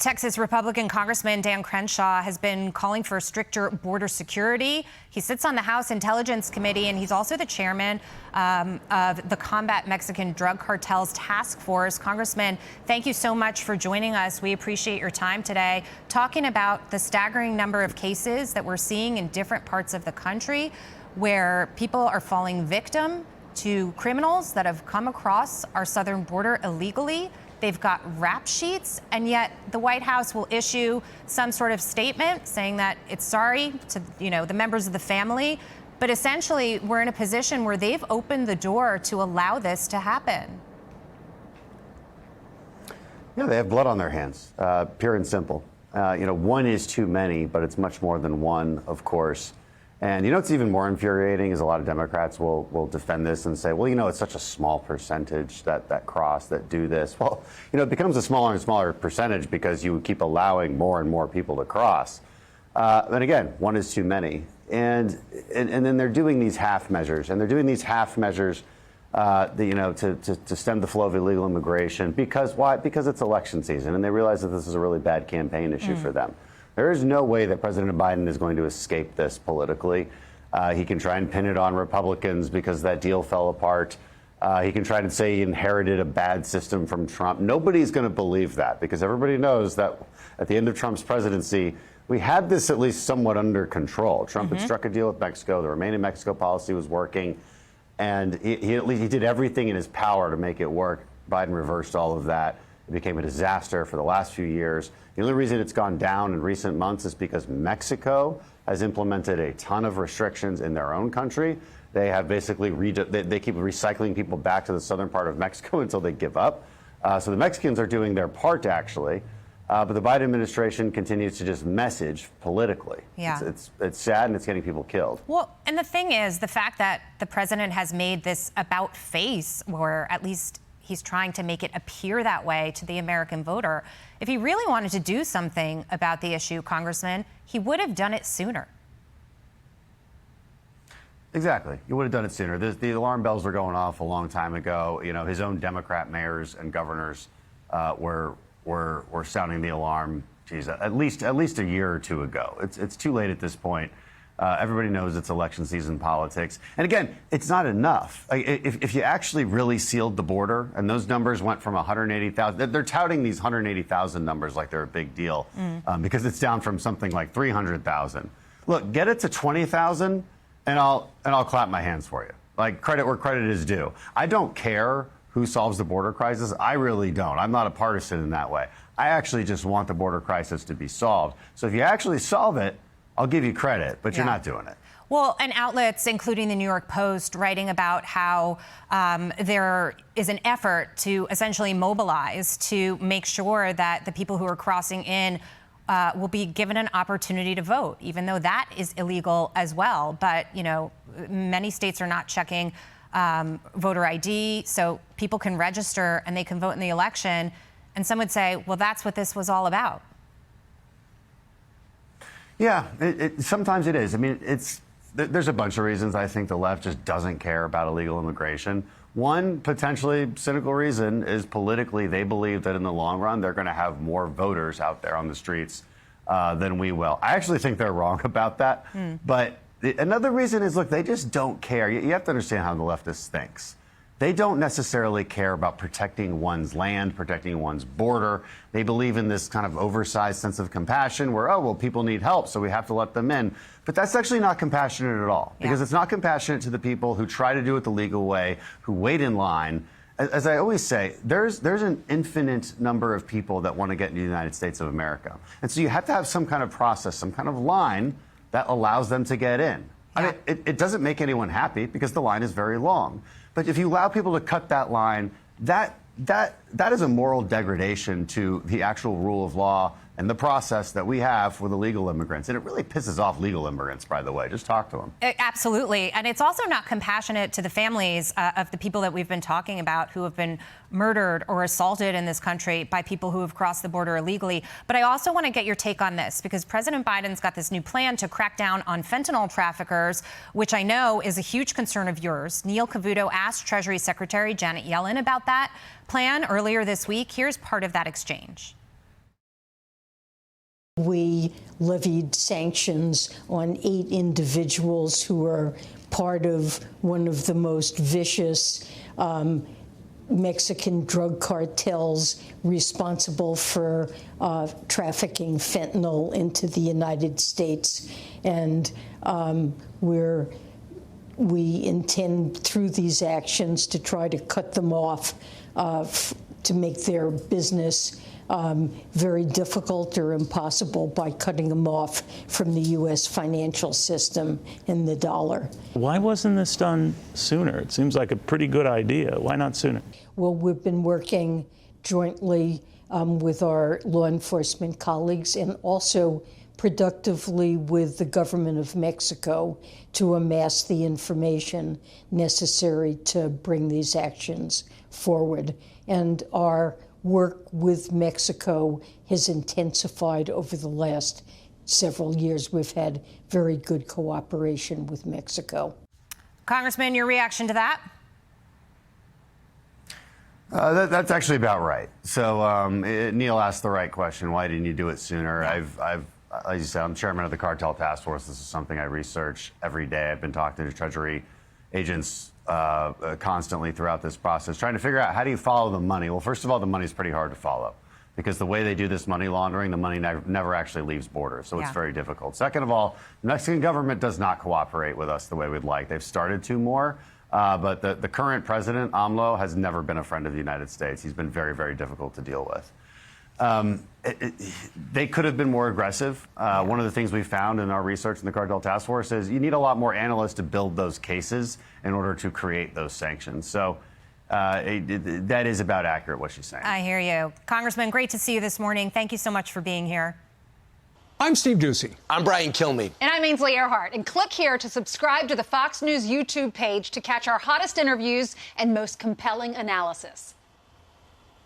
Texas Republican Congressman Dan Crenshaw has been calling for stricter border security. He sits on the House Intelligence Committee, and he's also the chairman of the Combat Mexican Drug Cartels Task Force. Congressman, thank you so much for joining us. We appreciate your time today, talking about the staggering number of cases that we're seeing in different parts of the country where people are falling victim to criminals that have come across our southern border illegally. They've got rap sheets, and yet the White House will issue some sort of statement saying that it's sorry to, the members of the family. But essentially, we're in a position where they've opened the door to allow this to happen. Yeah, they have blood on their hands, pure and simple. One is too many, but it's much more than one, of course. And what's even more infuriating is a lot of Democrats will defend this and say, well, it's such a small percentage that cross, that do this. Well, it becomes a smaller and smaller percentage because you keep allowing more and more people to cross. And again, one is too many. And then they're doing these half measures, to stem the flow of illegal immigration. Because why? Because it's election season, and they realize that this is a really bad campaign issue for them. There is no way that President Biden is going to escape this politically. He can try and pin it on Republicans because that deal fell apart. He can try to say he inherited a bad system from Trump. Nobody's going to believe that because everybody knows that at the end of Trump's presidency, we had this at least somewhat under control. Trump had struck a deal with Mexico. The Remain in Mexico policy was working. And he did everything in his power to make it work. Biden reversed all of that. It became a disaster for the last few years. The only reason it's gone down in recent months is because Mexico has implemented a ton of restrictions in their own country. They have basically they keep recycling people back to the southern part of Mexico until they give up. So the Mexicans are doing their part, actually. But the Biden administration continues to just message politically. Yeah. It's sad, and it's getting people killed. Well, and the thing is, the fact that the president has made this about face, or at least he's trying to make it appear that way to the American voter. If he really wanted to do something about the issue, Congressman, he would have done it sooner. Exactly. He would have done it sooner. The alarm bells were going off a long time ago. His own Democrat mayors and governors were sounding the alarm, at least a year or two ago. It's too late at this point. Everybody knows it's election season politics. And again, it's not enough. If you actually really sealed the border and those numbers went from 180,000, they're touting these 180,000 numbers like they're a big deal because it's down from something like 300,000. Look, get it to 20,000 and I'll clap my hands for you. Like, credit where credit is due. I don't care who solves the border crisis. I really don't. I'm not a partisan in that way. I actually just want the border crisis to be solved. So if you actually solve it, I'll give you credit, but you're not doing it. Well, and outlets, including the New York Post, writing about how there is an effort to essentially mobilize to make sure that the people who are crossing in will be given an opportunity to vote, even though that is illegal as well. But, many states are not checking voter ID, so people can register and they can vote in the election. And some would say, well, that's what this was all about. Yeah, sometimes it is. I mean, there's a bunch of reasons I think the left just doesn't care about illegal immigration. One potentially cynical reason is politically they believe that in the long run they're going to have more voters out there on the streets than we will. I actually think they're wrong about that. But another reason is, look, they just don't care. You have to understand how the leftist thinks. They don't necessarily care about protecting one's land, protecting one's border. They believe in this kind of oversized sense of compassion where, oh, well, people need help, so we have to let them in. But that's actually not compassionate at all, because it's not compassionate to the people who try to do it the legal way, who wait in line. As I always say, there's an infinite number of people that want to get into the United States of America. And so you have to have some kind of process, some kind of line that allows them to get in. I mean, it doesn't make anyone happy because the line is very long. But if you allow people to cut that line, that is a moral degradation to the actual rule of law and the process that we have with illegal immigrants. And it really pisses off legal immigrants, by the way. Just talk to them. Absolutely. And it's also not compassionate to the families of the people that we've been talking about who have been murdered or assaulted in this country by people who have crossed the border illegally. But I also want to get your take on this, because President Biden's got this new plan to crack down on fentanyl traffickers, which I know is a huge concern of yours. Neil Cavuto asked Treasury Secretary Janet Yellen about that plan earlier this week. Here's part of that exchange. we levied sanctions on 8 individuals who are part of one of the most vicious Mexican drug cartels responsible for trafficking fentanyl into the United States. And we intend through these actions to try to cut them off, to make their business very difficult or impossible by cutting them off from the U.S. financial system and the dollar. Why wasn't this done sooner? It seems like a pretty good idea. Why not sooner? Well, we've been working jointly with our law enforcement colleagues and also productively with the government of Mexico to amass the information necessary to bring these actions forward. And our work with Mexico has intensified over the last several years. We've had very good cooperation with Mexico. Congressman, your reaction to that? That's actually about right. So Neil asked the right question. Why didn't you do it sooner? As you said, I'm chairman of the Cartel Task Force. This is something I research every day. I've been talking to Treasury agents constantly throughout this process, trying to figure out how do you follow the money. Well, first of all, the money's pretty hard to follow because the way they do this money laundering, the money never actually leaves borders. So it's very difficult. Second of all, the Mexican government does not cooperate with us the way we'd like. They've started to more. But the current president, AMLO, has never been a friend of the United States. He's been very, very difficult to deal with. They could have been more aggressive. One of the things we found in our research in the Cartel Task Force is you need a lot more analysts to build those cases in order to create those sanctions. So that is about accurate what she's saying. I hear you. Congressman, great to see you this morning. Thank you so much for being here. I'm Steve Doocy. I'm Brian Kilmeade. And I'm Ainsley Earhart. And click here to subscribe to the Fox News YouTube page to catch our hottest interviews and most compelling analysis.